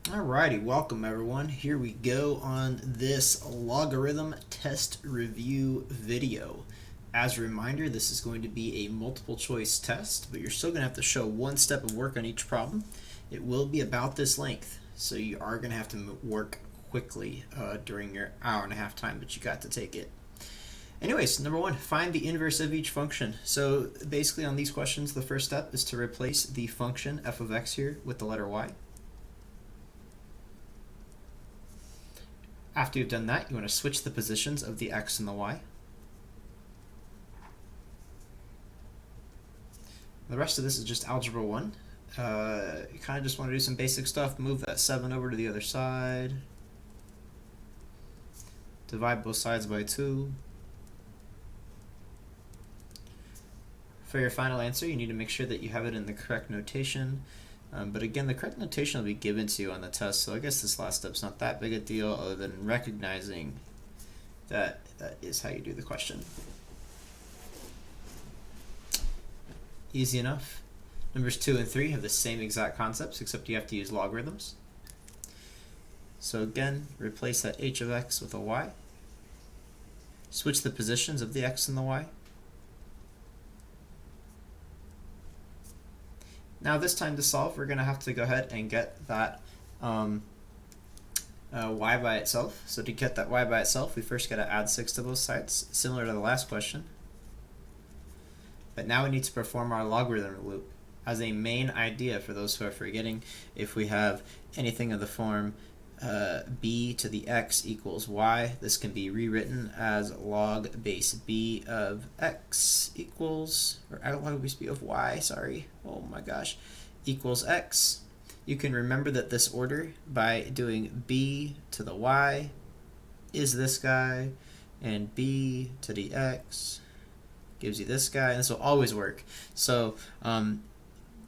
Alrighty, welcome everyone. Here we go on this logarithm test review video. As a reminder, this is going to be a multiple choice test, but you're still going to have to show one step of work on each problem. It will be about this length, so you are going to have to work quickly during your hour and a half time, but you got to take it. Anyways, number one, find the inverse of each function. So basically on these questions, the first step is to replace the function f of x here with the letter y. After you've done that, you want to switch the positions of the x and the y. The rest of this is just algebra 1. You kind of just want to do some basic stuff. Move that 7 over to the other side. Divide both sides by 2. For your final answer, you need to make sure that you have it in the correct notation. But again, the correct notation will be given to you on the test, so I guess this last step's not that big a deal other than recognizing that that is how you do the question. Easy enough. Numbers 2 and 3 have the same exact concepts, except you have to use logarithms. So again, replace that h of x with a y. Switch the positions of the x and the y. Now this time to solve, we're going to have to go ahead and get that y by itself. So to get that y by itself, we first got to add 6 to both sides, similar to the last question. But now we need to perform our logarithm loop. As a main idea for those who are forgetting, if we have anything of the form b to the x equals y, this can be rewritten as log base b of x equals, or log base b of y, sorry, oh my gosh, equals x. You can remember that this order by doing b to the y is this guy, and b to the x gives you this guy, and this will always work. So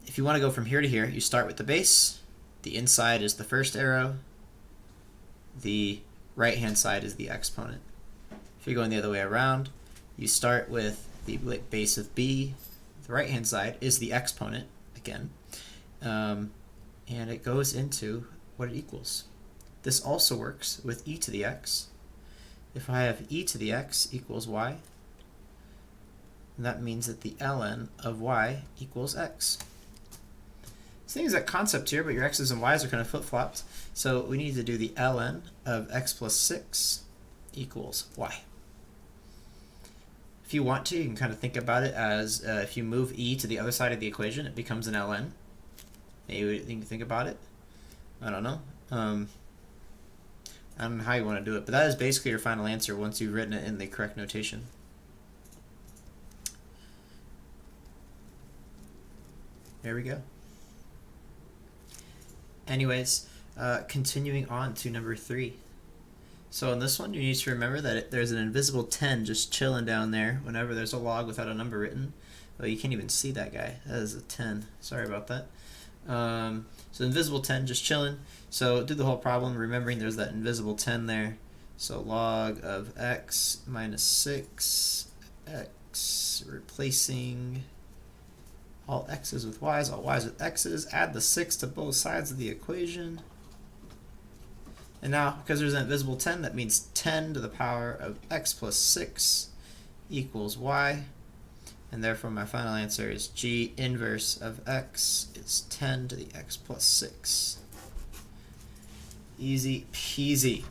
if you want to go from here to here, you start with the base, the inside is the first arrow, the right hand side is the exponent. If you're going the other way around, you start with the base of b, the right hand side is the exponent again, and it goes into what it equals. This also works with e to the x. If I have e to the x equals y, that means that the ln of y equals x. Same exact concept here, but your x's and y's are kind of flip-flopped. So we need to do the ln of x plus 6 equals y. If you want to, you can kind of think about it as if you move e to the other side of the equation, it becomes an ln. Maybe you can think about it. I don't know. I don't know how you want to do it, but that is basically your final answer once you've written it in the correct notation. There we go. Anyways, continuing on to number 3. So in this one, you need to remember that there's an invisible 10 just chilling down there whenever there's a log without a number written. Oh, you can't even see that guy. That is a 10. Sorry about that. So invisible 10 just chilling. So do the whole problem remembering there's that invisible 10 there. So log of x minus 6, x replacing all x's with y's, all y's with x's, add the 6 to both sides of the equation. And now, because there's an invisible 10, that means 10 to the power of x plus 6 equals y. And therefore my final answer is g inverse of x is 10 to the x plus 6. Easy peasy.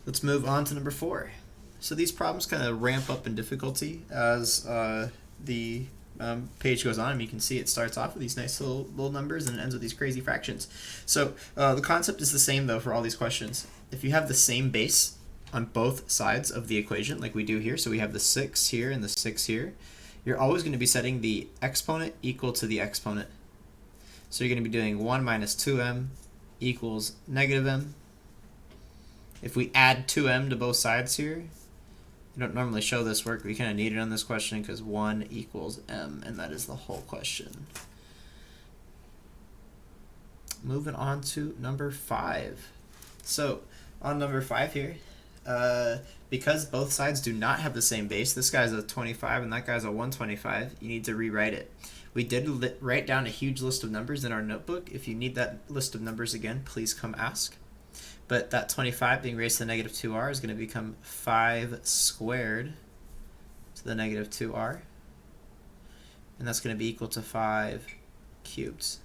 Let's move on to number 4. So these problems kind of ramp up in difficulty as the page goes on. You can see it starts off with these nice little numbers and it ends with these crazy fractions. So the concept is the same though for all these questions. If you have the same base on both sides of the equation like we do here, so we have the 6 here and the 6 here, you're always going to be setting the exponent equal to the exponent. So you're going to be doing 1 minus 2m equals negative m. If we add 2m to both sides here, you don't normally show this work, but you kind of need it on this question because 1 equals m, and that is the whole question. Moving on to number 5. So on number 5 here, because both sides do not have the same base, this guy's a 25 and that guy's a 125, you need to rewrite it. We did write down a huge list of numbers in our notebook. If you need that list of numbers again, please come ask. But that 25 being raised to the negative 2r is going to become 5 squared to the negative 2r. And that's going to be equal to 5 cubed.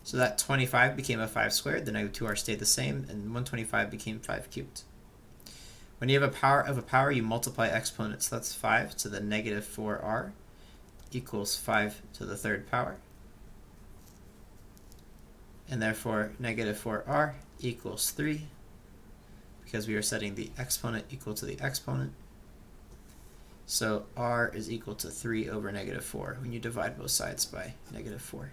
So that 25 became a 5 squared, the negative 2r stayed the same, and 125 became 5 cubed. When you have a power of a power, you multiply exponents. So that's 5 to the negative 4r equals 5 to the third power. And therefore, negative 4r equals 3, because we are setting the exponent equal to the exponent. So r is equal to 3 over negative 4 when you divide both sides by negative 4.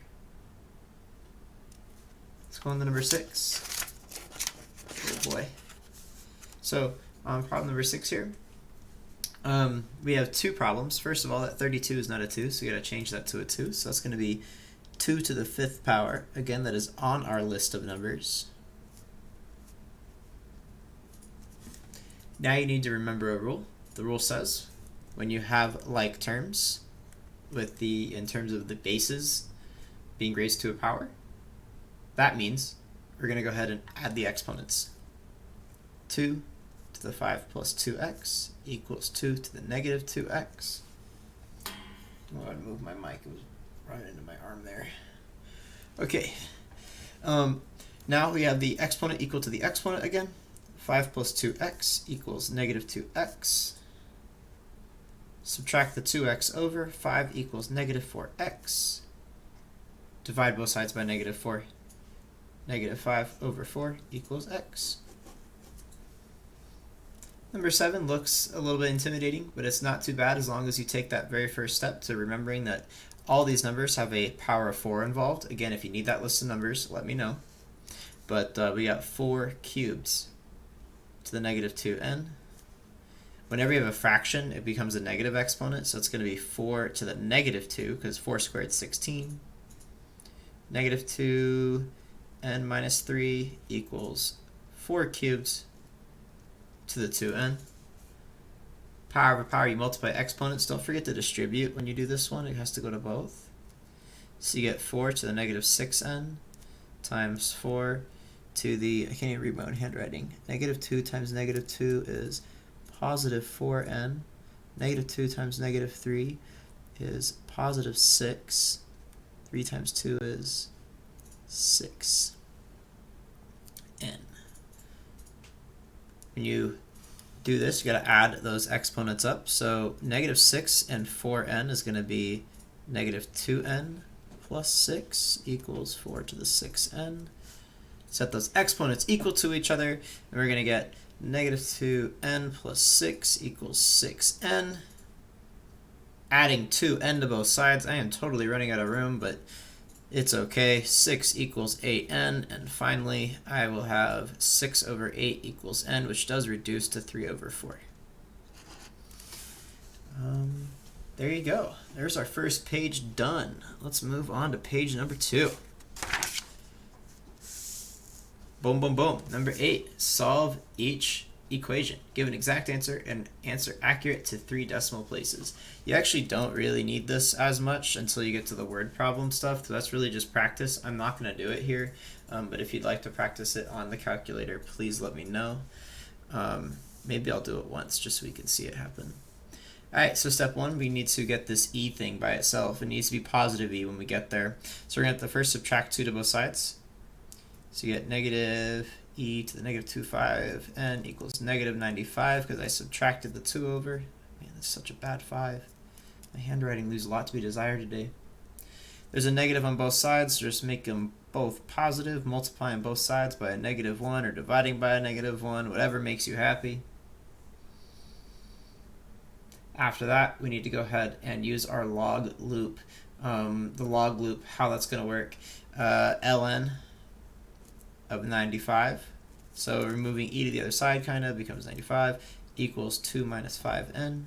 Let's go on to number 6. Oh boy. So on problem number 6 here, we have two problems. First of all, that 32 is not a 2, so you got to change that to a 2. So that's going to be 2 to the 5th power. Again, that is on our list of numbers. Now you need to remember a rule. The rule says when you have like terms with in terms of the bases being raised to a power, that means we're going to go ahead and add the exponents. 2 to the 5 plus 2x equals 2 to the negative 2x. Oh, I'd move my mic. It was running into my arm there. Okay. Now we have the exponent equal to the exponent again. 5 plus 2x equals negative 2x. Subtract the 2x over. 5 equals negative 4x. Divide both sides by negative 4. Negative 5 over 4 equals x. Number 7 looks a little bit intimidating, but it's not too bad as long as you take that very first step to remembering that all these numbers have a power of 4 involved. Again, if you need that list of numbers, let me know. But we got 4 cubes to the negative 2n. Whenever you have a fraction, it becomes a negative exponent, so it's going to be 4 to the negative 2, because 4 squared is 16. Negative 2n minus 3 equals 4 cubes to the 2n. Power over power, you multiply exponents. Don't forget to distribute when you do this one. It has to go to both. So you get 4 to the negative 6n times 4 to the, I can't even read my own handwriting. Negative 2 times negative 2 is positive 4n. Negative 2 times negative 3 is positive 6. 3 times 2 is 6n. When you do this, you got to add those exponents up. So negative 6 and 4n is going to be negative 2n plus 6 equals 4 to the 6n. Set those exponents equal to each other, and we're going to get negative 2n plus 6 equals 6n. Adding 2n to both sides. I am totally running out of room, but it's okay. 6 equals 8n, and finally I will have 6 over 8 equals n, which does reduce to 3 over 4. There you go. There's our first page done. Let's move on to page number 2. Boom, boom, boom. Number 8, solve each equation. Give an exact answer and answer accurate to 3 decimal places. You actually don't really need this as much until you get to the word problem stuff. So that's really just practice. I'm not going to do it here, but if you'd like to practice it on the calculator, please let me know. Maybe I'll do it once just so we can see it happen. Alright, so step 1, we need to get this e thing by itself. It needs to be positive e when we get there. So we're going to have to first subtract 2 to both sides. So you get negative e to the negative 25 n equals negative 95 because I subtracted the 2 over. Man, that's such a bad 5. My handwriting leaves a lot to be desired today. There's a negative on both sides, so just make them both positive, multiplying both sides by a negative 1 or dividing by a negative 1, whatever makes you happy. After that, we need to go ahead and use our log loop. The log loop, how that's going to work. ln of 95. So removing e to the other side kind of becomes 95 equals 2 minus 5n.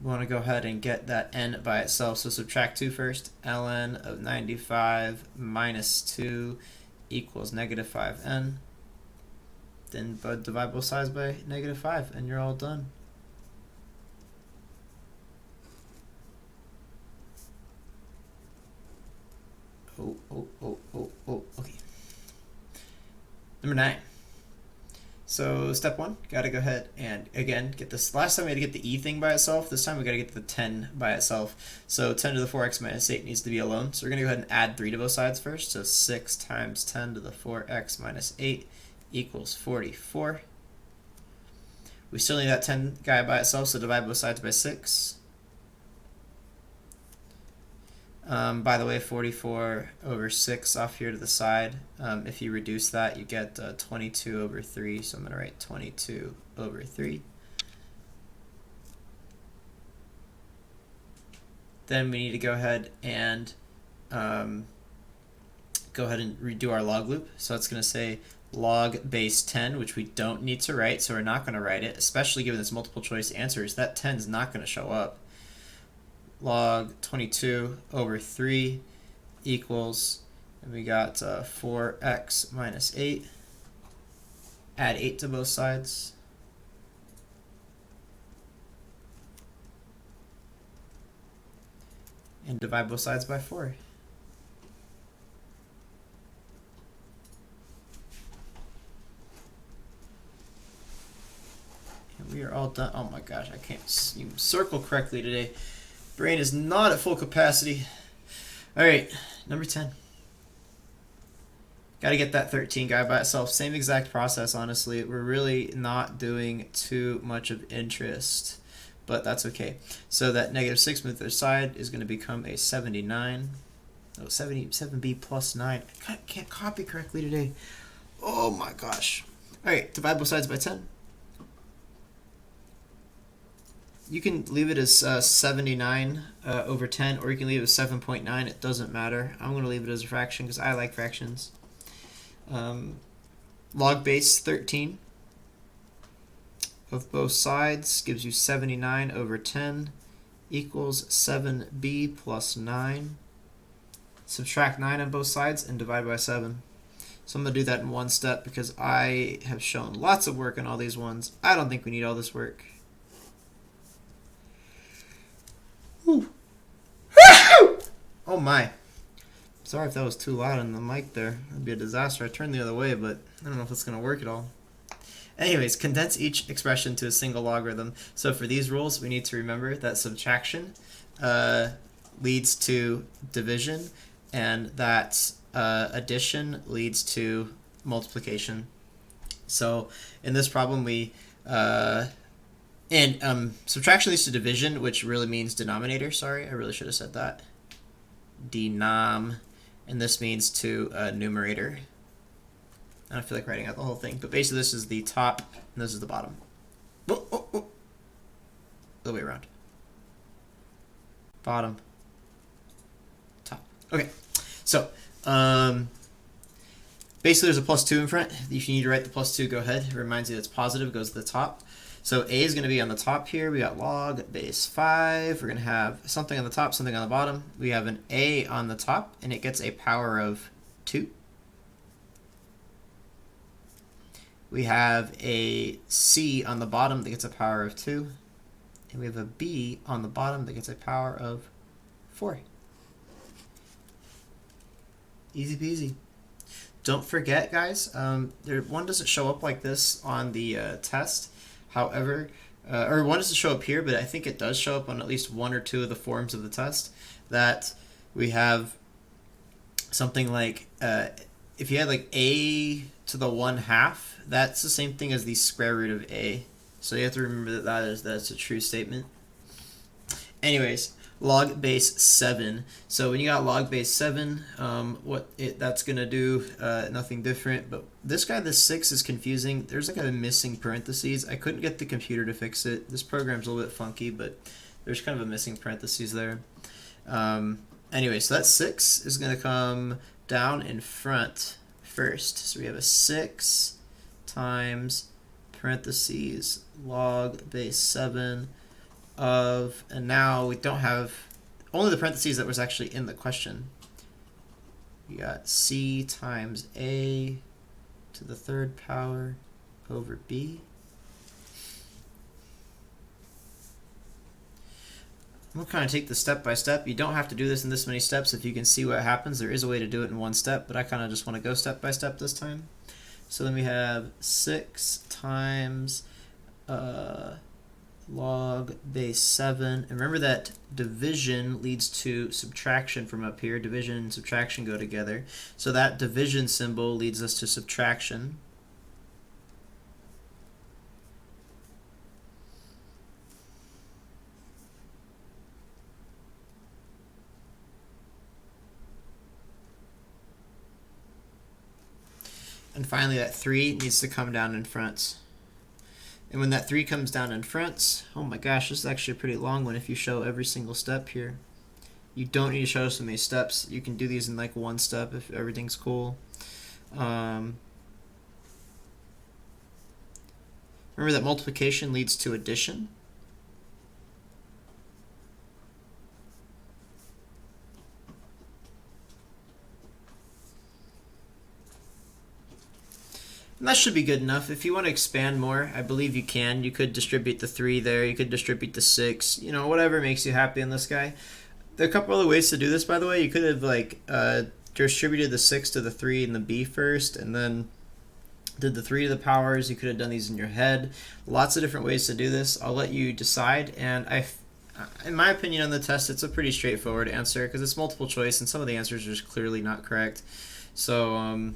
We want to go ahead and get that n by itself. So subtract 2 first. ln of 95 minus 2 equals negative 5n. Then divide both sides by negative 5, and you're all done. Okay. Number 9. So step 1, got to go ahead and again get this. Last time we had to get the e thing by itself. This time we got to get the 10 by itself. So 10 to the 4x minus 8 needs to be alone. So we're going to go ahead and add 3 to both sides first. So 6 times 10 to the 4x minus 8 equals 44. We still need that 10 guy by itself, so divide both sides by 6. By the way, 44 over 6 off here to the side. If you reduce that, you get 22 over 3. So I'm going to write 22 over 3. Then we need to go ahead and redo our log loop. So it's going to say log base 10, which we don't need to write, so we're not going to write it, especially given this multiple choice answers. That 10 is not going to show up. Log 22 over 3 equals, and we got 4x minus 8. Add 8 to both sides. And divide both sides by 4. And we are all done. Oh my gosh, I can't even circle correctly today. Brain is not at full capacity. All right, number 10. Got to get that 13 guy by itself. Same exact process, honestly. We're really not doing too much of interest, but that's okay. So that negative 6 moved to the other side is going to become a 79. Oh, 77b plus 9. I can't copy correctly today. Oh my gosh. All right, divide both sides by 10. You can leave it as 79 over 10, or you can leave it as 7.9. It doesn't matter. I'm going to leave it as a fraction because I like fractions. Log base 13 of both sides gives you 79 over 10 equals 7b plus 9. Subtract 9 on both sides and divide by 7. So I'm going to do that in one step because I have shown lots of work on all these ones. I don't think we need all this work. Oh my. Sorry if that was too loud on the mic there. That'd be a disaster. I turned the other way, but I don't know if it's going to work at all. Anyways, condense each expression to a single logarithm. So for these rules, we need to remember that subtraction leads to division, and that addition leads to multiplication. So in this problem, subtraction leads to division, which really means denominator. Sorry, I really should have said that. Denom, and this means to numerator. I don't feel like writing out the whole thing, but basically this is the top and this is the bottom. The way around. Bottom, top. Okay, so basically there's a plus 2 in front. If you need to write the plus 2, go ahead. It reminds you that it's positive, goes to the top. So a is going to be on the top here. We got log base 5. We're going to have something on the top, something on the bottom. We have an a on the top, and it gets a power of 2. We have a c on the bottom that gets a power of 2. And we have a b on the bottom that gets a power of 4. Easy peasy. Don't forget, guys, one doesn't show up like this on the test. However, or one doesn't show up here, but I think it does show up on at least 1 or 2 of the forms of the test, that we have something like, if you had like a to the 1/2, that's the same thing as the square root of a. So you have to remember that that's a true statement. Anyways, log base 7. So when you got log base 7, that's going to do nothing different. But this guy, the 6, is confusing. There's like a missing parentheses. I couldn't get the computer to fix it. This program's a little bit funky, but there's kind of a missing parentheses there. Anyway, so that 6 is going to come down in front first. So we have a 6 times parentheses log base 7 of, and now we don't have only the parentheses that was actually in the question. you got c times a to the third power over b. We'll kind of take this step by step. You don't have to do this in this many steps if you can see what happens. There is a way to do it in one step, but I kind of just want to go step by step this time. So then we have 6 times log base 7. And remember that division leads to subtraction from up here. Division and subtraction go together. So that division symbol leads us to subtraction. And finally, that 3 needs to come down in front. And when that 3 comes down in front, oh my gosh, this is actually a pretty long one if you show every single step here. You don't need to show so many steps. You can do these in like one step if everything's cool. Remember that multiplication leads to addition. And that should be good enough. If you want to expand more, I believe you can. You could distribute the 3 there. You could distribute the 6. You know, whatever makes you happy in this guy. There are a couple other ways to do this, by the way. You could have like distributed the 6 to the 3 and the b first, and then did the 3 to the powers. You could have done these in your head. Lots of different ways to do this. I'll let you decide. And in my opinion on the test, it's a pretty straightforward answer because it's multiple choice, and some of the answers are just clearly not correct. So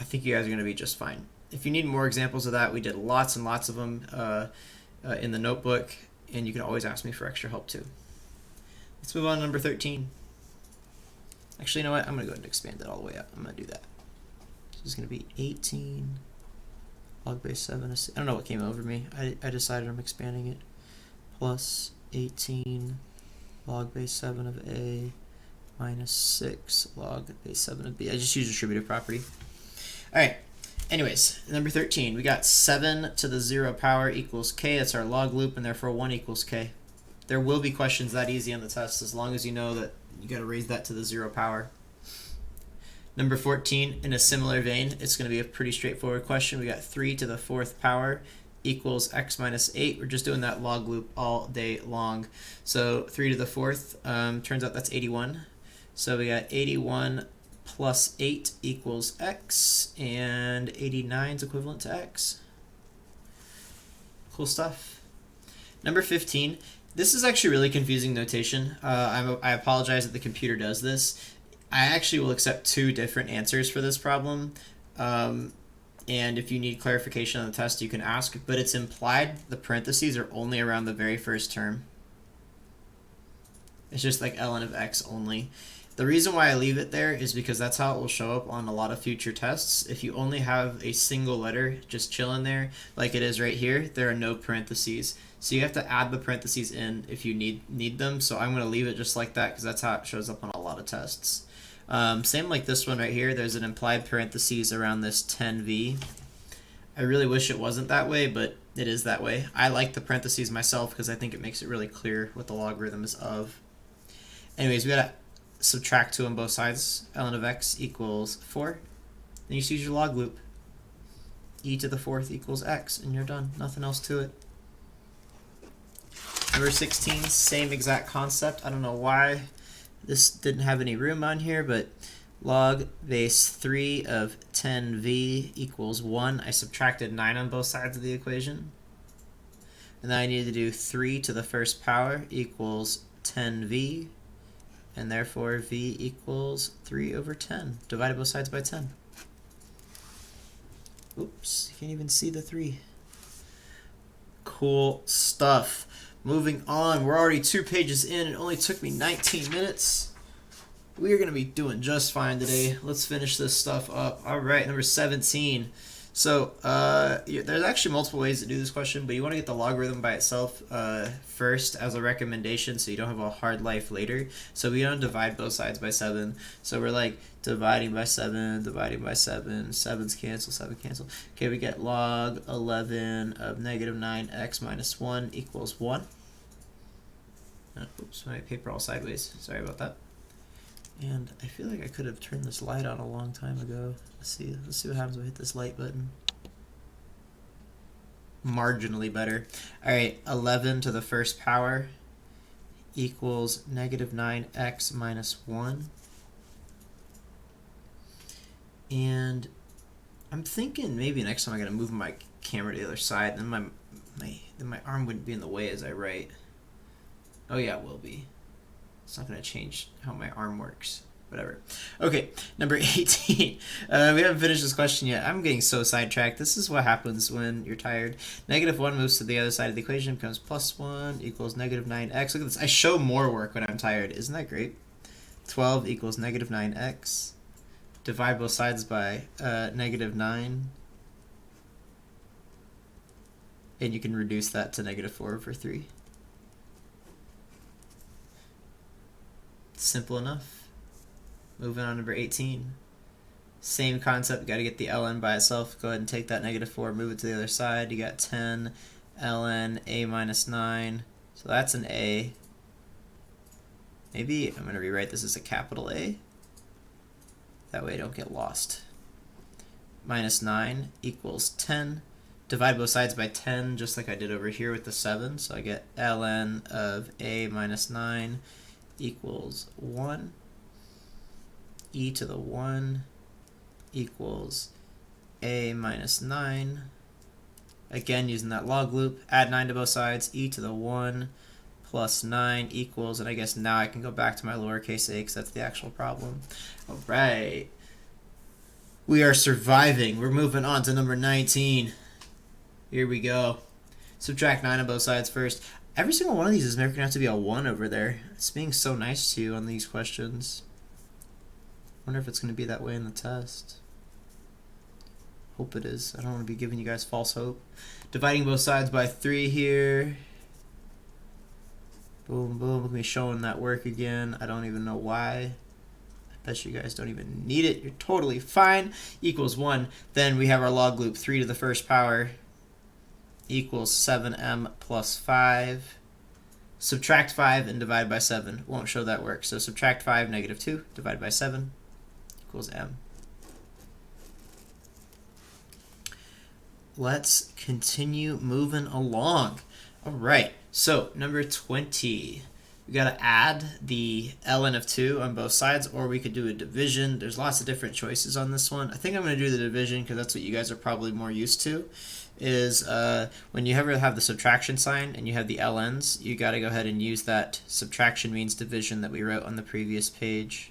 I think you guys are going to be just fine. If you need more examples of that, we did lots and lots of them in the notebook, and you can always ask me for extra help too. Let's move on to number 13. Actually, you know what? I'm going to go ahead and expand it all the way up. I'm going to do that. So this is going to be 18 log base 7. I don't know what came over me. I decided I'm expanding it. Plus 18 log base 7 of a minus 6 log base 7 of b. I just used distributive property. All right, anyways, number 13, we got 7 to the 0 power equals k. That's our log loop, and therefore 1 equals k. There will be questions that easy on the test as long as you know that you got to raise that to the 0 power. Number 14, in a similar vein, it's going to be a pretty straightforward question. We got 3 to the 4th power equals x minus 8. We're just doing that log loop all day long. So 3 to the 4th, turns out that's 81. So we got 81 plus 8 equals x, and 89 is equivalent to x. Cool stuff. Number 15. This is actually really confusing notation. I apologize that the computer does this. I actually will accept 2 different answers for this problem. And if you need clarification on the test, you can ask. But it's implied the parentheses are only around the very first term. It's just like ln of x only. The reason why I leave it there is because that's how it will show up on a lot of future tests. If you only have a single letter just chilling there, like it is right here, there are no parentheses. So you have to add the parentheses in if you need them. So I'm going to leave it just like that because that's how it shows up on a lot of tests. Same like this one right here. There's an implied parentheses around this 10v. I really wish it wasn't that way, but it is that way. I like the parentheses myself because I think it makes it really clear what the logarithm is of. Anyways, we got to subtract 2 on both sides. ln of x equals 4. Then you just use your log loop. E to the 4th equals x, and you're done. Nothing else to it. Number 16, same exact concept. I don't know why this didn't have any room on here, but log base 3 of 10v equals 1. I subtracted 9 on both sides of the equation. And then I need to do 3 to the 1st power equals 10v. And therefore v equals 3 over 10, divided both sides by 10. Oops, you can't even see the 3. Cool stuff. Moving on, we're already 2 pages in. It only took me 19 minutes. We are going to be doing just fine today. Let's finish this stuff up. All right, number 17. So there's actually multiple ways to do this question, but you want to get the logarithm by itself first as a recommendation so you don't have a hard life later. So we don't divide both sides by 7. So we're like dividing by 7, dividing by 7, 7's cancel, 7 cancel. Okay, we get log 11 of negative 9x minus 1 equals 1. Oops, my paper all sideways. Sorry about that. And I feel like I could have turned this light on a long time ago. Let's see what happens when I hit this light button. Marginally better. Alright, 11 to the first power equals negative 9x minus 1. And I'm thinking maybe next time I gotta move my camera to the other side, then my arm wouldn't be in the way as I write. Oh yeah, it will be. It's not gonna change how my arm works. Whatever. Okay, number 18. We haven't finished this question yet. I'm getting so sidetracked. This is what happens when you're tired. Negative 1 moves to the other side of the equation, becomes plus 1 equals negative 9x. Look at this. I show more work when I'm tired. Isn't that great? 12 equals negative 9x. Divide both sides by negative 9. And you can reduce that to negative 4 over 3. Simple enough. Moving on to number 18. Same concept, got to get the ln by itself. Go ahead and take that negative 4, move it to the other side. You got 10 ln a minus 9. So that's an a. Maybe I'm going to rewrite this as a capital A. That way I don't get lost. Minus 9 equals 10. Divide both sides by 10, just like I did over here with the 7. So I get ln of a minus 9 equals 1. E to the 1 equals a minus 9. Again, using that log loop, add 9 to both sides. E to the 1 plus 9 equals, and I guess now I can go back to my lowercase a because that's the actual problem. All right. We are surviving. We're moving on to number 19. Here we go. Subtract 9 on both sides first. Every single one of these is making out to be a 1 over there. It's being so nice to you on these questions. Wonder if it's going to be that way in the test. Hope it is. I don't want to be giving you guys false hope. Dividing both sides by 3 here. Boom, boom. Look at me showing that work again. I don't even know why. I bet you guys don't even need it. You're totally fine. Equals 1. Then we have our log loop. 3 to the first power equals 7m plus 5. Subtract 5 and divide by 7. Won't show that work. So subtract 5, negative 2, divide by 7. Equals m. Let's continue moving along. All right, so number 20. We got to add the ln of 2 on both sides, or we could do a division. There's lots of different choices on this one. I think I'm going to do the division because that's what you guys are probably more used to. Is when you ever have the subtraction sign and you have the ln's, you got to go ahead and use that subtraction means division that we wrote on the previous page.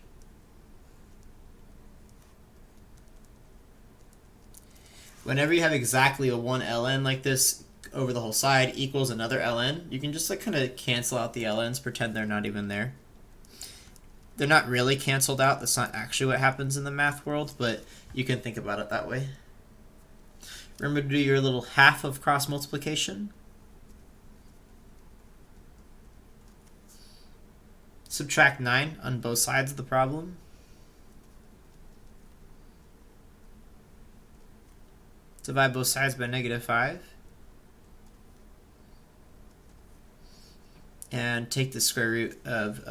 Whenever you have exactly a 1 ln like this over the whole side equals another ln, you can just like kind of cancel out the ln's, pretend they're not even there. They're not really canceled out. That's not actually what happens in the math world, but you can think about it that way. Remember to do your little half of cross multiplication. Subtract 9 on both sides of the problem. Divide both sides by negative 5. And take the square root of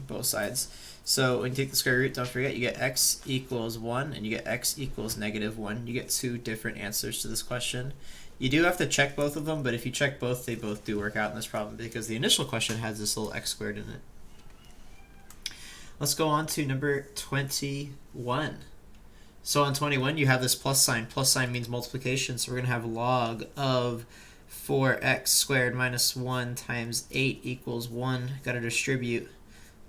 both sides. So when you take the square root, don't forget you get x equals 1 and you get x equals negative 1. You get 2 different answers to this question. You do have to check both of them, but if you check both, they both do work out in this problem because the initial question has this little x squared in it. Let's go on to number 21. So on 21, you have this plus sign. Plus sign means multiplication, so we're going to have log of 4x squared minus 1 times 8 equals 1. Got to distribute.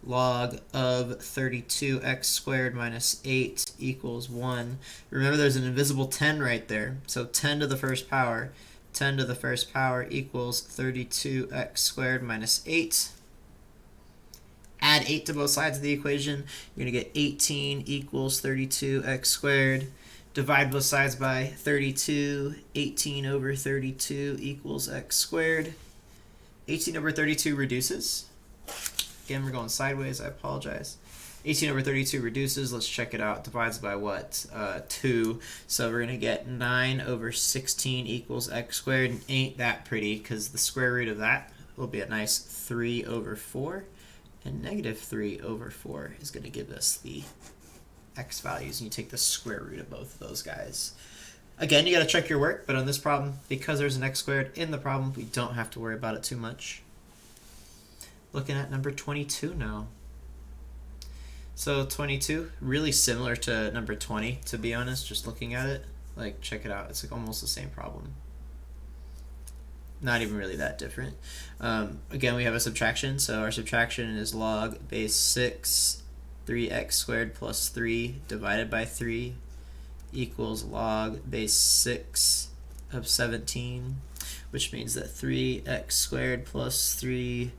Log of 32x squared minus 8 equals 1. Remember there's an invisible 10 right there. So 10 to the first power. 10 to the first power equals 32x squared minus 8. Add 8 to both sides of the equation. You're going to get 18 equals 32x squared. Divide both sides by 32. 18 over 32 equals x squared. 18 over 32 reduces. Again, we're going sideways. I apologize. 18 over 32 reduces. Let's check it out. Divides by what? 2. So we're going to get 9 over 16 equals x squared. Ain't that pretty because the square root of that will be a nice 3 over 4. And negative 3 over 4 is going to give us the x values, and you take the square root of both of those guys. Again, you got to check your work, but on this problem, because there's an x squared in the problem, we don't have to worry about it too much. Looking at number 22 now. So 22, really similar to number 20, to be honest, just looking at it. Like, check it out. It's like almost the same problem. Not even really that different. Again, we have a subtraction. So our subtraction is log base 6, 3x squared plus 3 divided by 3 equals log base 6 of 17, which means that 3x squared plus 3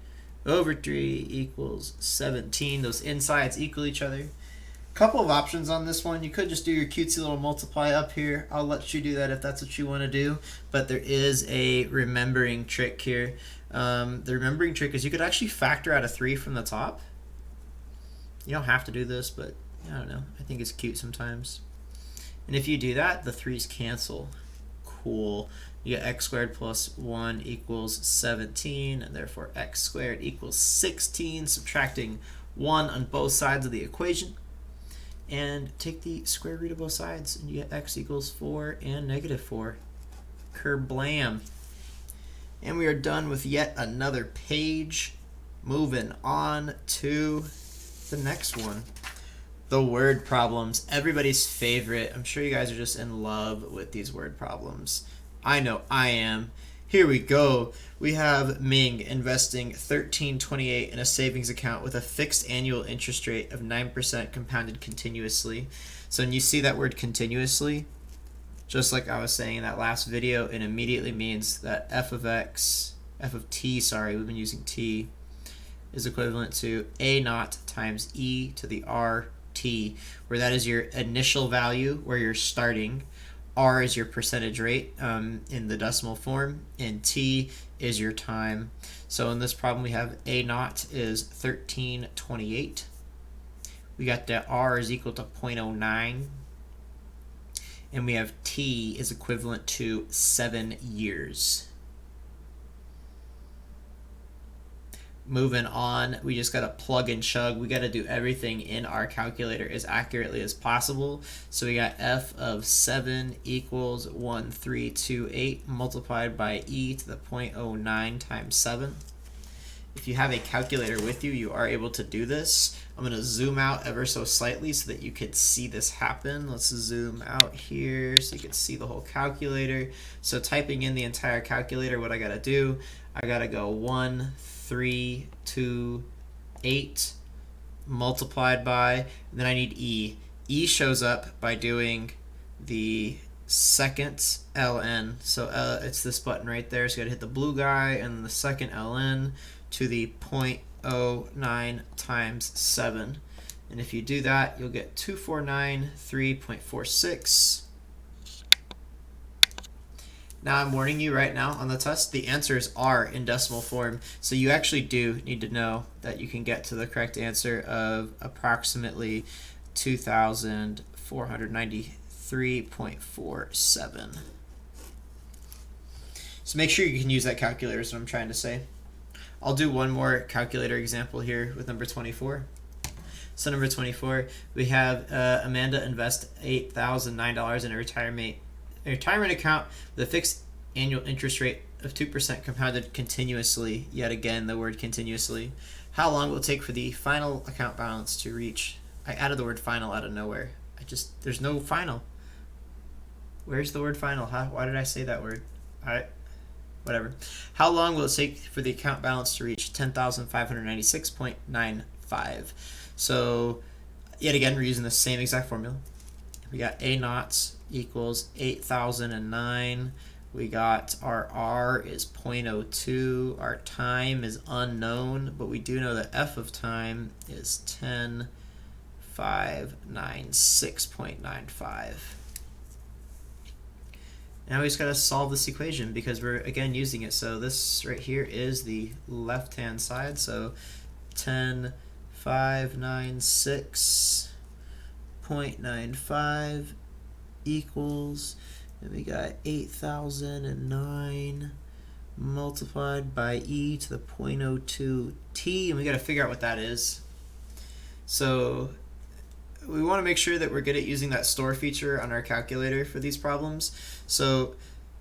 over 3 equals 17. Those insides equal each other. Couple of options on this one. You could just do your cutesy little multiply up here. I'll let you do that if that's what you want to do, but there is a remembering trick here. The remembering trick is you could actually factor out a 3 from the top. You don't have to do this, but I don't know. I think it's cute sometimes. And if you do that, the 3's cancel. Cool. You get x squared plus 1 equals 17, and therefore x squared equals 16, subtracting 1 on both sides of the equation. And take the square root of both sides, and you get x equals 4 and negative 4. Kerblam. And we are done with yet another page. Moving on to the next one. The word problems. Everybody's favorite. I'm sure you guys are just in love with these word problems. I know I am. Here we go. We have Ming investing $13.28 in a savings account with a fixed annual interest rate of 9% compounded continuously. So when you see that word continuously, just like I was saying in that last video, it immediately means that f of t, we've been using t, is equivalent to a naught times e to the rt, where that is your initial value, where you're starting. R is your percentage rate in the decimal form, and T is your time. So in this problem, we have A naught is 1328. We got that R is equal to 0.09. And we have T is equivalent to 7 years. Moving on, we just got to plug and chug. We got to do everything in our calculator as accurately as possible. So we got f of 7 equals 1328 multiplied by e to the 0.09 times 7. If you have a calculator with you, you are able to do this. I'm going to zoom out ever so slightly so that you could see this happen. Let's zoom out here so you can see the whole calculator. So typing in the entire calculator, what I got to do, I got to go 1, 3, 2, 8 multiplied by, and then I need e. E shows up by doing the second ln. So it's this button right there. So you got to hit the blue guy and the second ln to the 0.09 times 7. And if you do that, you'll get 2493.46. Now I'm warning you right now on the test, the answers are in decimal form, so you actually do need to know that you can get to the correct answer of approximately 2,493.47. So make sure you can use that calculator is what I'm trying to say. I'll do one more calculator example here with number 24. So number 24, we have Amanda invest $8,009 in a retirement account with a fixed annual interest rate of 2% compounded continuously. Yet again, the word continuously. How long will it take for the final account balance to reach? I added the word final out of nowhere. There's no final. Where's the word final? Why did I say that word? Whatever. How long will it take for the account balance to reach 10,596.95? So yet again, we're using the same exact formula. We got A naught equals 8,009. We got our R is 0.02. Our time is unknown, but we do know that f of time is 10,596.95. Now we just got to solve this equation because we're again using it. So this right here is the left-hand side. So 10,596.95 equals, and we got 8,009 multiplied by e to the 0.02 t, and we got to figure out what that is. So we want to make sure that we're good at using that store feature on our calculator for these problems. So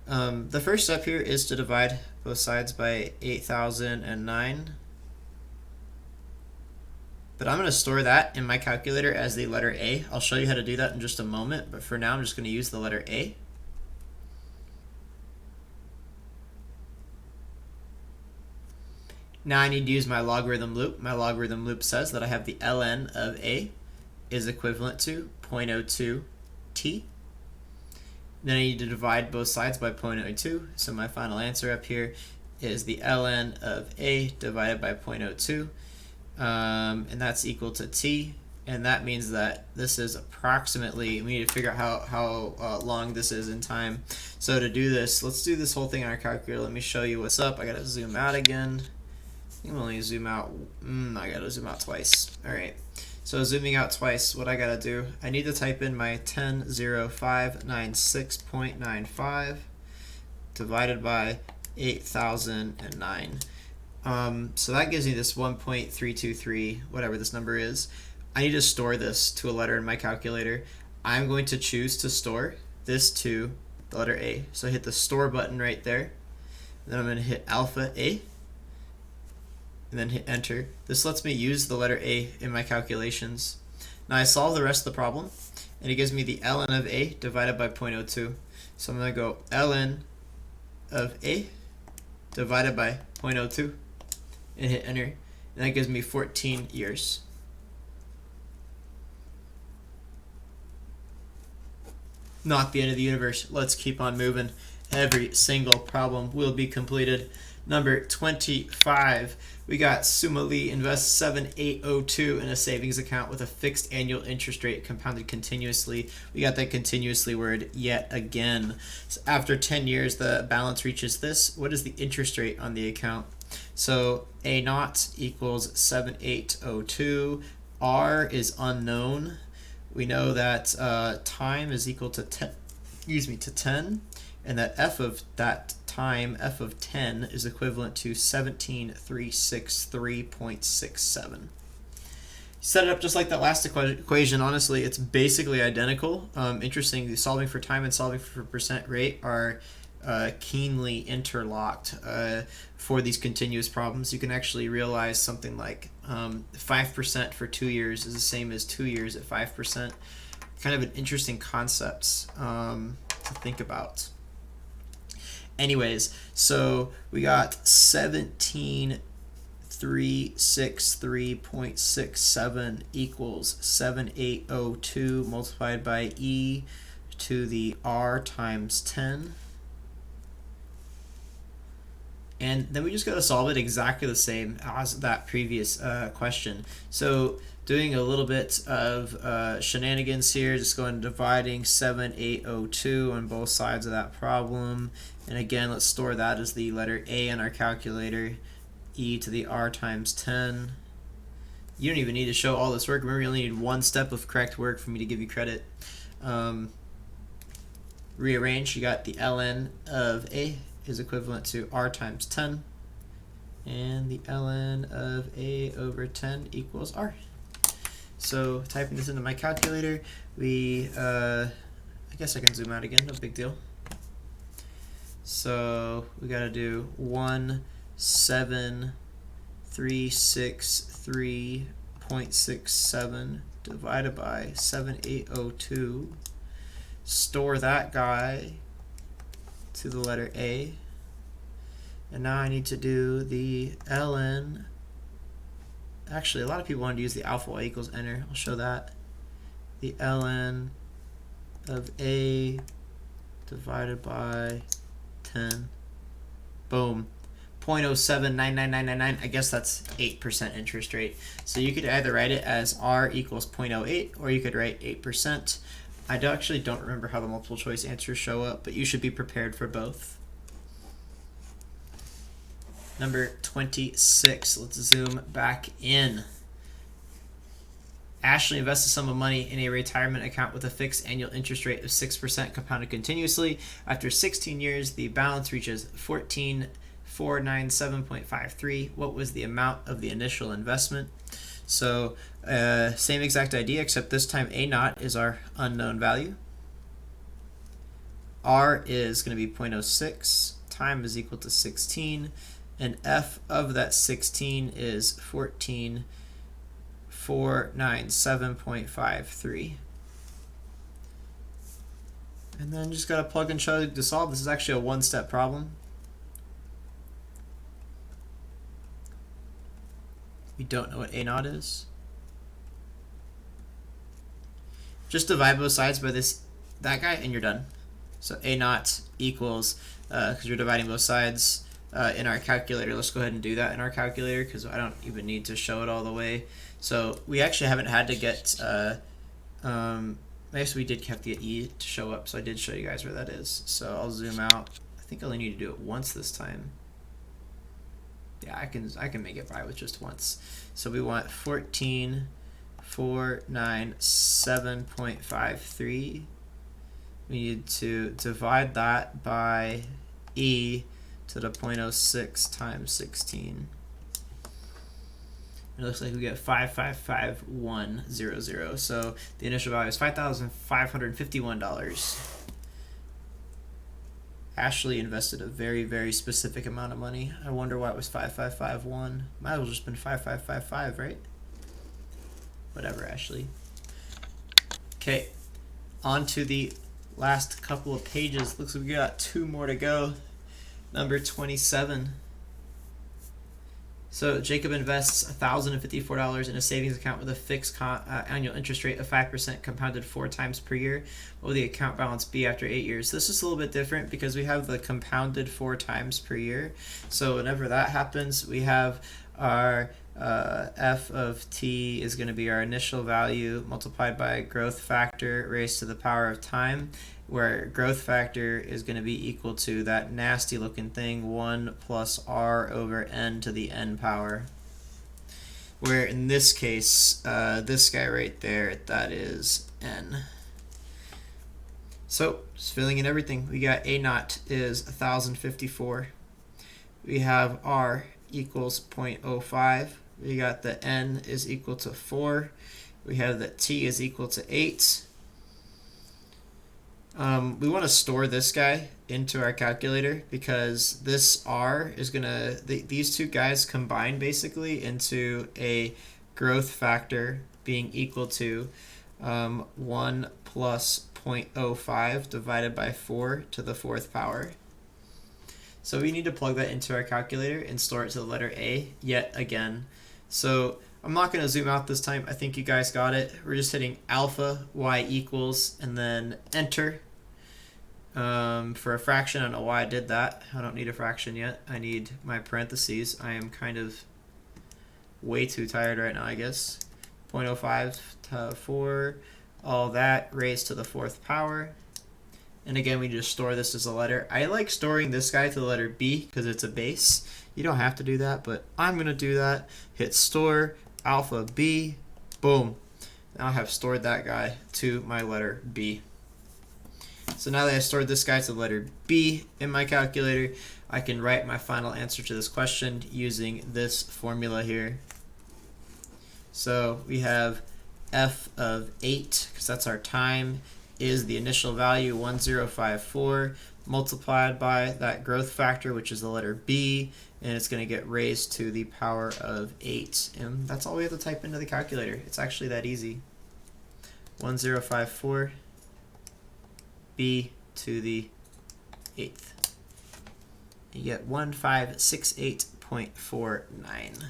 the first step here is to divide both sides by 8009. But I'm going to store that in my calculator as the letter A. I'll show you how to do that in just a moment, but for now I'm just going to use the letter A. Now I need to use my logarithm loop. My logarithm loop says that I have the ln of A is equivalent to 0.02 t. Then I need to divide both sides by 0.02. So my final answer up here is the ln of A divided by 0.02. And that's equal to t. And that means that this is approximately, we need to figure out how long this is in time. So to do this, let's do this whole thing on our calculator. Let me show you what's up. I gotta zoom out again. I can only zoom out, I gotta zoom out twice. All right, so zooming out twice, what I gotta do, I need to type in my 10,0596.95 divided by 8009. So that gives me this 1.323, whatever this number is. I need to store this to a letter in my calculator. I'm going to choose to store this to the letter A. So I hit the store button right there. Then I'm going to hit alpha A. And then hit enter. This lets me use the letter A in my calculations. Now I solve the rest of the problem, and it gives me the ln of A divided by 0.02. So I'm going to go ln of A divided by 0.02 and hit enter. And that gives me 14 years. Not the end of the universe. Let's keep on moving. Every single problem will be completed. Number 25. We got Sumali invests 7802 in a savings account with a fixed annual interest rate compounded continuously. We got that continuously word yet again. So after 10 years, the balance reaches this. What is the interest rate on the account? So A naught equals 7802. R is unknown. We know that time is equal to 10, to 10, and that f of that time, f of 10, is equivalent to 17,363.67. Set it up just like that last equation. Honestly, it's basically identical. Interesting, solving for time and solving for percent rate are keenly interlocked for these continuous problems. You can actually realize something like 5% for 2 years is the same as 2 years at 5%. Kind of an interesting concept to think about. Anyways, so we got 17,363.67 equals 7802 multiplied by e to the r times 10. And then we just got to solve it exactly the same as that previous question. So doing a little bit of shenanigans here, just going dividing 7802 on both sides of that problem. And again, let's store that as the letter A in our calculator, e to the r times 10. You don't even need to show all this work. Remember, you only need one step of correct work for me to give you credit. Rearrange, you got the ln of A is equivalent to r times 10, and the ln of A over 10 equals r. So typing this into my calculator, I guess I can zoom out again, no big deal. So we got to do 17363.67 divided by 7802. Store that guy to the letter A. And now I need to do the ln. Actually, a lot of people want to use the alpha y equals enter. I'll show that. The ln of A divided by 10. Boom. 0.079999. I guess that's 8% interest rate. So you could either write it as r equals 0.08, or you could write 8%. I actually don't remember how the multiple choice answers show up, but you should be prepared for both. Number 26, let's zoom back in. Ashley invests a sum of money in a retirement account with a fixed annual interest rate of 6% compounded continuously. After 16 years, the balance reaches 497.53. What was the amount of the initial investment? So same exact idea, except this time A naught is our unknown value. R is going to be 0.06. Time is equal to 16. And F of that 16 is 14,497.53. And then just got to plug and chug to solve. This is actually a one-step problem. We don't know what A naught is. Just divide both sides by that guy, and you're done. So A naught equals, because you're dividing both sides in our calculator. Let's go ahead and do that in our calculator, because I don't even need to show it all the way. So we actually haven't had to get, I guess we did have to get E to show up, so I did show you guys where that is. So I'll zoom out. I think I only need to do it once this time. Yeah, I can make it by with just once. So we want 14,497.53. We need to divide that by E to the 0.06 times 16. It looks like we get 555,100. So the initial value is $5,551. Ashley invested a very, very specific amount of money. I wonder why it was 5551. Might as well just been 5555, right? Whatever, Ashley. Okay, on to the last couple of pages. Looks like we got 2 more to go. Number 27. So Jacob invests $1,054 in a savings account with a fixed annual interest rate of 5% compounded 4 times per year. What will the account balance be after 8 years? This is a little bit different because we have the compounded 4 times per year. So whenever that happens, we have our f of t is going to be our initial value multiplied by growth factor raised to the power of time, where growth factor is going to be equal to that nasty looking thing 1 plus r over n to the n power, where in this case this guy right there, that is n. So just filling in everything, we got A naught is 1,054. We have r equals 0.05. We got the n is equal to 4. We have that t is equal to 8. We want to store this guy into our calculator because this r is going to, these two guys combine basically into a growth factor being equal to 1 plus 0.05 divided by 4 to the 4th power. So we need to plug that into our calculator and store it to the letter A yet again. So I'm not going to zoom out this time. I think you guys got it. We're just hitting alpha y equals and then enter. For a fraction, I don't know why I did that. I don't need a fraction yet. I need my parentheses. I am kind of way too tired right now, I guess. 0.05 to 4, all that raised to the 4th power. And again, we just store this as a letter. I like storing this guy to the letter B because it's a base. You don't have to do that, but I'm going to do that. Hit store, alpha B, boom. Now I have stored that guy to my letter B. So now that I stored this guy to the letter B in my calculator, I can write my final answer to this question using this formula here. So we have f of 8, because that's our time, is the initial value 1054 multiplied by that growth factor, which is the letter B, and it's going to get raised to the power of 8. And that's all we have to type into the calculator. It's actually that easy. 1054 B to the 8th. You get 1568.49.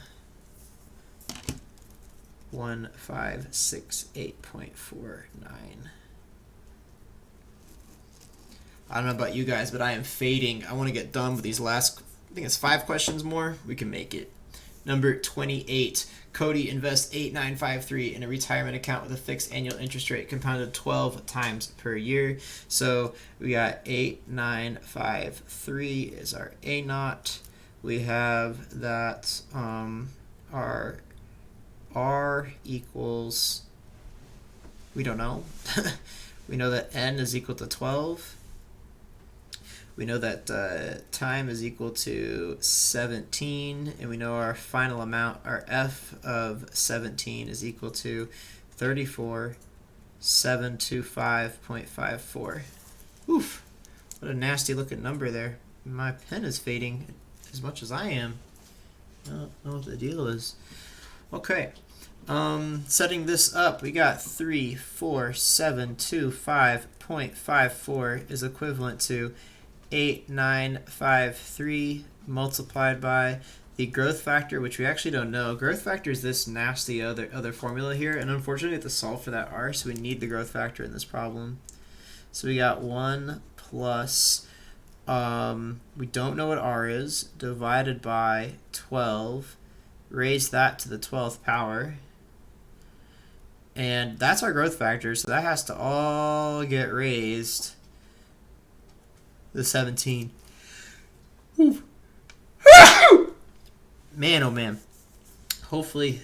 1568.49. I don't know about you guys, but I am fading. I want to get done with these last, I think it's 5 questions more. We can make it. Number 28. Cody invests $8,953 in a retirement account with a fixed annual interest rate compounded 12 times per year. So we got 8,953 is our A naught. We have that our R equals, we don't know. We know that N is equal to 12. We know that time is equal to 17, and we know our final amount, our f of 17, is equal to 34,725.54. Oof, what a nasty looking number there. My pen is fading as much as I am. I don't know what the deal is. Okay. Setting this up, we got 34,725.54 is equivalent to 8953 multiplied by the growth factor, which we actually don't know. Growth factor is this nasty other formula here, and unfortunately we have to solve for that r, so we need the growth factor in this problem. So we got 1 plus, we don't know what r is, divided by 12, raise that to the 12th power. And that's our growth factor, so that has to all get raised to 17. Man, oh man. Hopefully,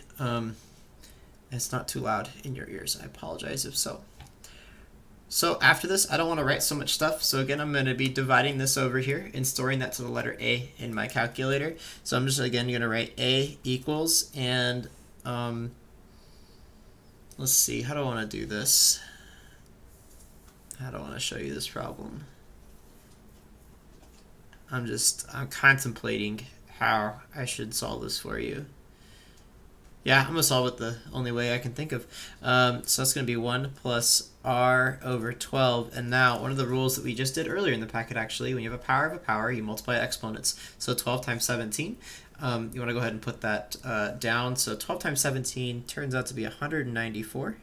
it's not too loud in your ears. I apologize if so. So after this, I don't want to write so much stuff. So again, I'm going to be dividing this over here and storing that to the letter A in my calculator. So I'm just, again, going to write A equals, and let's see, how do I want to do this? How do I want to show you this problem? I'm contemplating how I should solve this for you. Yeah, I'm going to solve it the only way I can think of. So that's going to be 1 plus r over 12. And now, one of the rules that we just did earlier in the packet, actually, when you have a power of a power, you multiply exponents. So 12 times 17. You want to go ahead and put that down. So 12 times 17 turns out to be 194.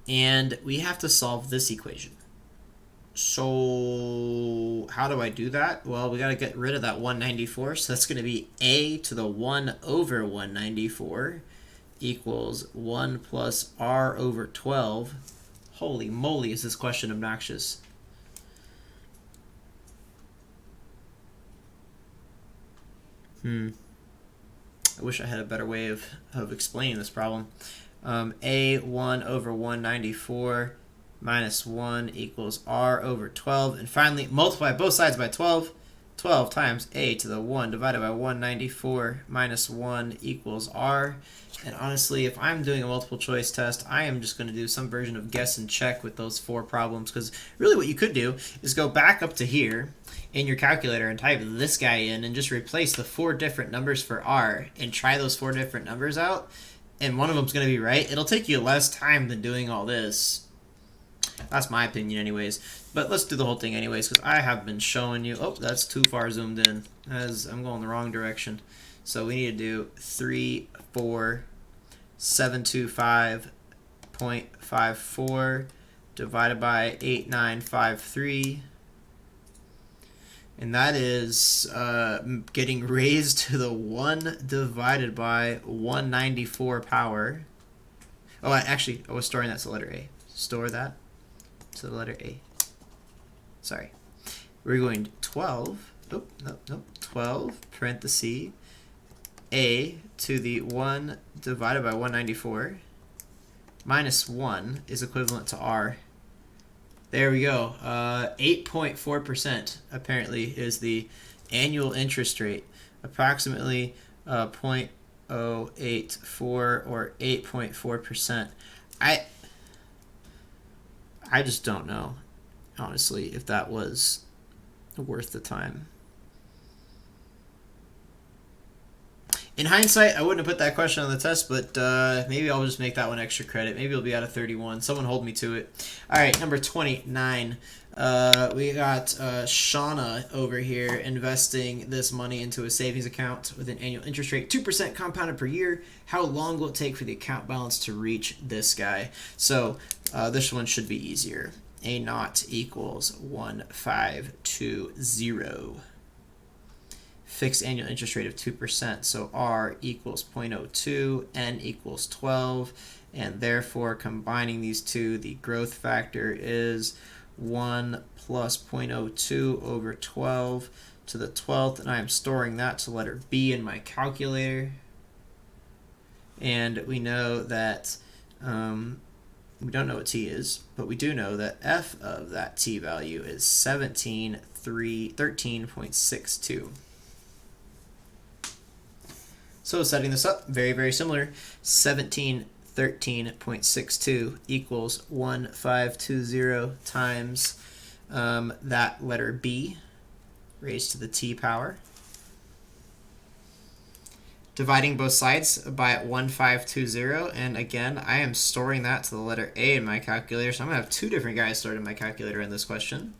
And we have to solve this equation. So how do I do that? Well, we got to get rid of that 194. So that's going to be a to the 1 over 194 equals 1 plus r over 12. Holy moly, is this question obnoxious. I wish I had a better way of explaining this problem. A 1 over 194 minus 1 equals r over 12. And finally, multiply both sides by 12. 12 times a to the 1 divided by 194 minus 1 equals r. And honestly, if I'm doing a multiple choice test, I am just going to do some version of guess and check with those 4 problems, because really what you could do is go back up to here in your calculator and type this guy in and just replace the 4 different numbers for r and try those 4 different numbers out, and one of them's going to be right. It'll take you less time than doing all this. That's my opinion anyways. But let's do the whole thing anyways, because I have been showing you. Oh, that's too far zoomed in, as I'm going the wrong direction. So we need to do 34,725.54 divided by 8953. And that is getting raised to the 1 divided by 194 power. Oh, I was storing that to the letter A. Store that to the letter A. Sorry. We're going to 12. Oh, no. 12 parenthesis A to the 1 divided by 194 minus 1 is equivalent to R. There we go. 8.4% apparently is the annual interest rate. Approximately 0.084 or 8.4%. I just don't know, honestly, if that was worth the time. In hindsight, I wouldn't have put that question on the test, but maybe I'll just make that one extra credit. Maybe it'll be out of 31. Someone hold me to it. All right, number 29. We got Shauna over here investing this money into a savings account with an annual interest rate 2% compounded per year. How long will it take for the account balance to reach this guy? So this one should be easier. A naught equals 1520. Fixed annual interest rate of 2%. So R equals 0.02, N equals 12, and therefore combining these two, the growth factor is 1 plus 0.02 over 12 to the 12th, and I am storing that to letter B in my calculator. And we know that we don't know what t is, but we do know that f of that t value is 13.62. So setting this up, very, very similar. 13.62 equals 1520 times that letter b raised to the t power. Dividing both sides by 1520, and again, I am storing that to the letter a in my calculator, so I'm going to have two different guys stored in my calculator in this question.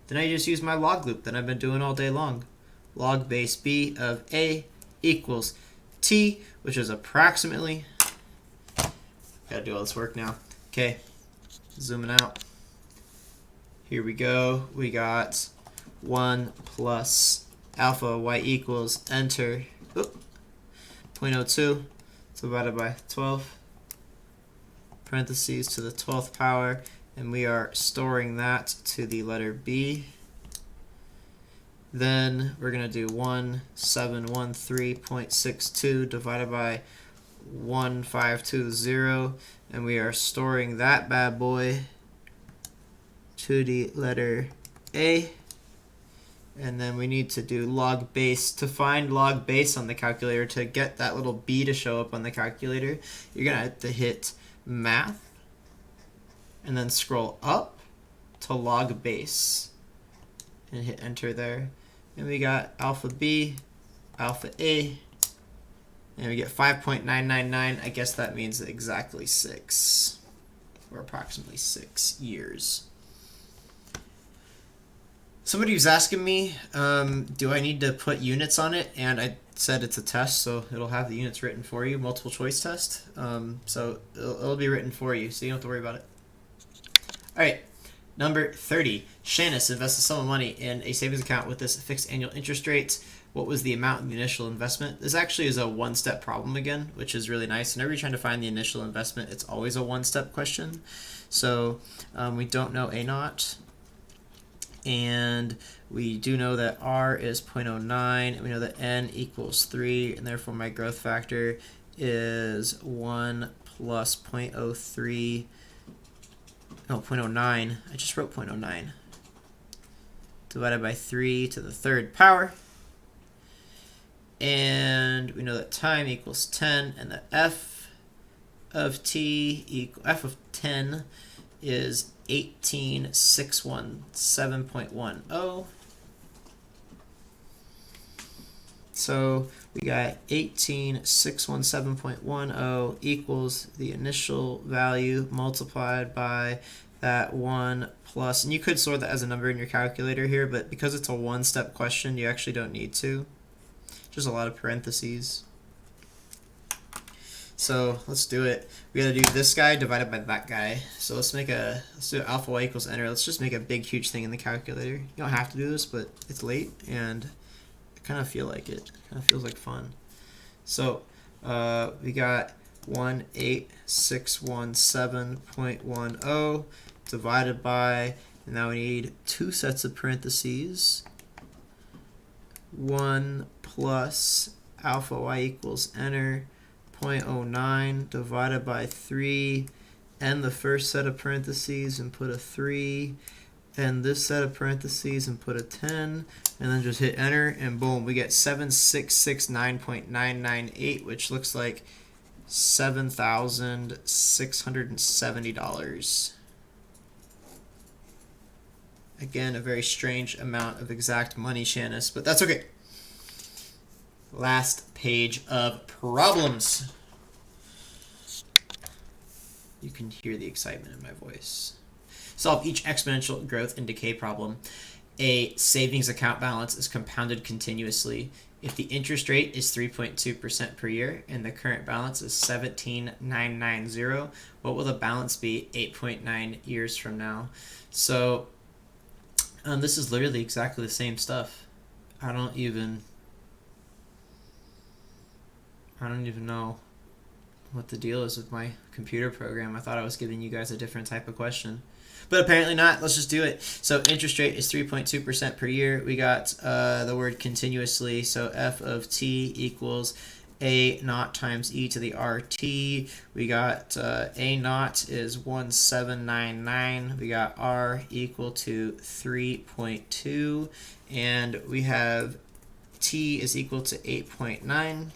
Then I just use my log loop that I've been doing all day long. Log base b of a equals t, which is approximately, gotta do all this work now. Okay, zooming out. Here we go. We got 1 plus alpha y equals, enter, 0.02 divided by 12, parentheses to the 12th power, and we are storing that to the letter b. Then we're going to do 1713.62 divided by 1520, and we are storing that bad boy to the letter a. And then we need to do log base. To find log base on the calculator, to get that little b to show up on the calculator, you're going to have to hit math and then scroll up to log base and hit enter there. And we got alpha b, alpha a, and we get 5.999. I guess that means exactly 6, or approximately 6 years. Somebody was asking me, do I need to put units on it? And I said it's a test, so it'll have the units written for you, multiple choice test. So it'll be written for you, so you don't have to worry about it. All right, number 30. Shanice invests a sum of money in a savings account with this fixed annual interest rate. What was the amount of the initial investment? This actually is a one-step problem again, which is really nice. Whenever you're trying to find the initial investment, it's always a one-step question. So we don't know A naught. And we do know that R is 0.09, and we know that N equals 3, and therefore my growth factor is 1 plus 0.03, no, 0.09, I just wrote 0.09, divided by 3 to the 3rd power. And we know that time equals 10, and that f of t f of 10 is 18617.10. So we got 18617.10 equals the initial value multiplied by that 1 plus, and you could store that as a number in your calculator here, but because it's a one-step question, you actually don't need to. Just a lot of parentheses. So let's do it. We gotta do this guy divided by that guy. So let's do alpha y equals enter. Let's just make a big huge thing in the calculator. You don't have to do this, but it's late and I kind of feel like it. Kind of feels like fun. So we got 18617.10 divided by, and now we need two sets of parentheses. 1 plus alpha y equals enter 0.09 divided by 3, and the first set of parentheses and put a 3, and this set of parentheses and put a 10, and then just hit enter, and boom, we get 7669.998, which looks like $7,670. Again, a very strange amount of exact money, Shanice, but that's okay. Last page of problems. You can hear the excitement in my voice. Solve each exponential growth and decay problem. A savings account balance is compounded continuously. If the interest rate is 3.2% per year and the current balance is 17,990, what will the balance be 8.9 years from now? So this is literally exactly the same stuff. I don't even know what the deal is with my computer program. I thought I was giving you guys a different type of question, but apparently not. Let's just do it. So interest rate is 3.2% per year. We got the word continuously, so f of t equals a naught times e to the rt. We got a naught is 1799. We got r equal to 3.2. And we have t is equal to 8.9.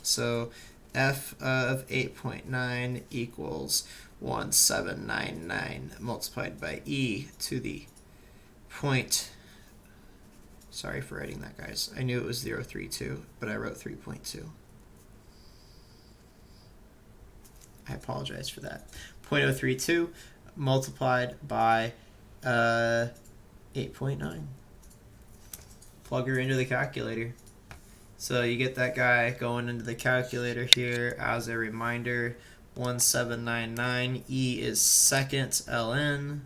So f of 8.9 equals 1799 multiplied by e to the point. Sorry for writing that, guys. I knew it was 0.32, but I wrote 3.2. I apologize for that. 0.032 multiplied by 8.9. Plug her into the calculator. So you get that guy going into the calculator here. As a reminder, 1799, E is second ln,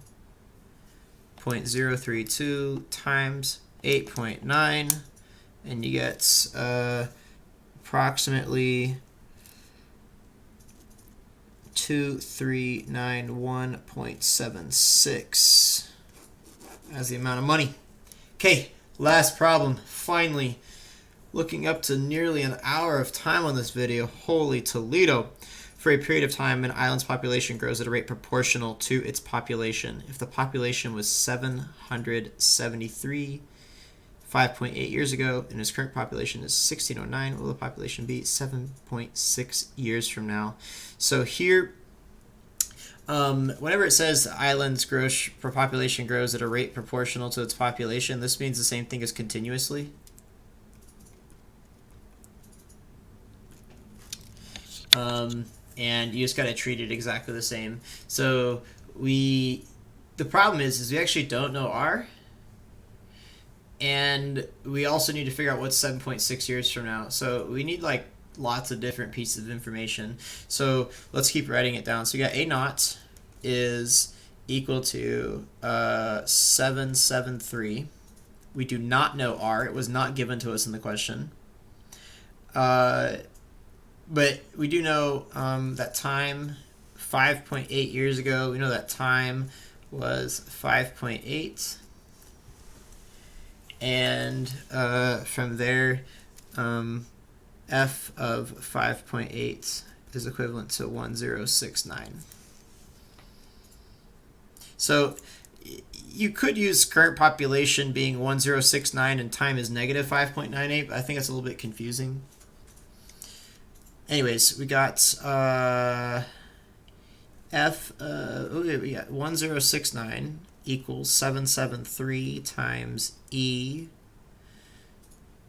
0.032 times 8.9, and you get approximately 2391.76 as the amount of money. Okay, last problem. Finally, looking up to nearly an hour of time on this video. Holy Toledo. For a period of time, an island's population grows at a rate proportional to its population. If the population was 773 5.8 years ago, and its current population is 1609, will the population be 7.6 years from now? So here, whenever it says the island's population grows at a rate proportional to its population, this means the same thing as continuously. And you just got to treat it exactly the same. So the problem is we actually don't know r, and we also need to figure out what's 7.6 years from now. So we need like lots of different pieces of information. So let's keep writing it down. So we got a naught is equal to 773. We do not know r. It was not given to us in the question. But we do know that time 5.8 years ago. We know that time was 5.8. And from there, f of 5.8 is equivalent to 1069. So you could use current population being 1069 and time is negative 5.98, but I think that's a little bit confusing. Anyways, we got we got 1069 equals 773 times e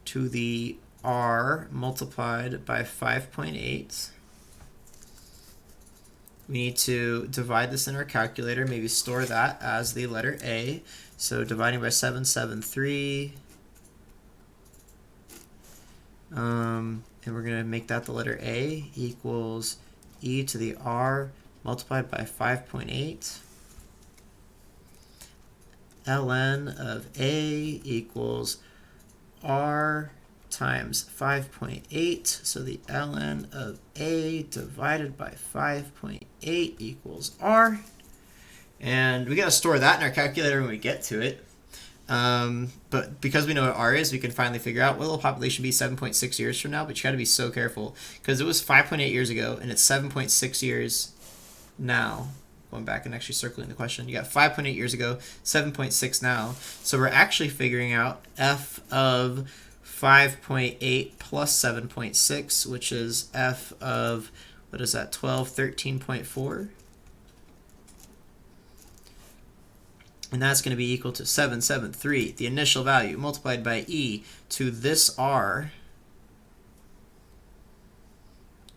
to the r multiplied by 5.8. We need to divide this in our calculator, maybe store that as the letter a. So dividing by 773, and we're going to make that the letter a, equals e to the r multiplied by 5.8. ln of a equals r times 5.8. So the ln of a divided by 5.8 equals r. And we got to store that in our calculator when we get to it. But because we know what r is, we can finally figure out what will the population be 7.6 years from now. But you got to be so careful because it was 5.8 years ago and it's 7.6 years now. Going back and actually circling the question, you got 5.8 years ago, 7.6 now. So we're actually figuring out f of 5.8 plus 7.6, which is f of, what is that, 13.4. And that's going to be equal to 773, the initial value, multiplied by e to this r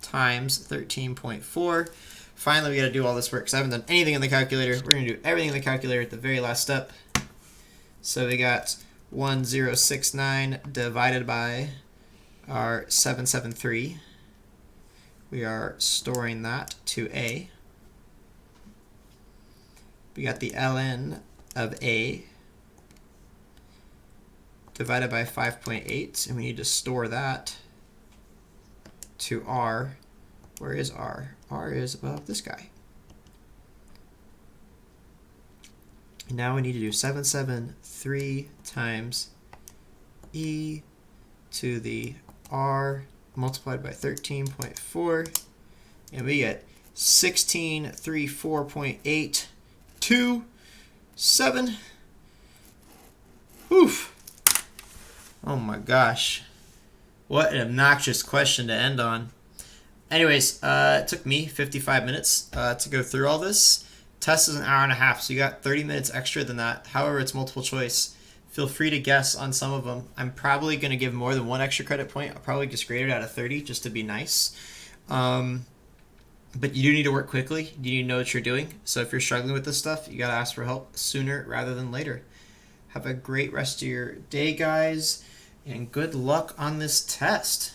times 13.4. Finally, we got to do all this work because I haven't done anything in the calculator. We're going to do everything in the calculator at the very last step. So we got 1069 divided by our 773. We are storing that to a. We got the ln of a divided by 5.8, and we need to store that to r. Where is r? R is above this guy. And now we need to do 773 times e to the r multiplied by 13.4, and we get 1634.827. Oof. Oh my gosh. What an obnoxious question to end on. Anyways, it took me 55 minutes to go through all this. Test is an hour and a half, so you got 30 minutes extra than that. However, it's multiple choice. Feel free to guess on some of them. I'm probably going to give more than one extra credit point. I'll probably just grade it out of 30 just to be nice. But you do need to work quickly. You need to know what you're doing. So if you're struggling with this stuff, you got to ask for help sooner rather than later. Have a great rest of your day, guys, and good luck on this test.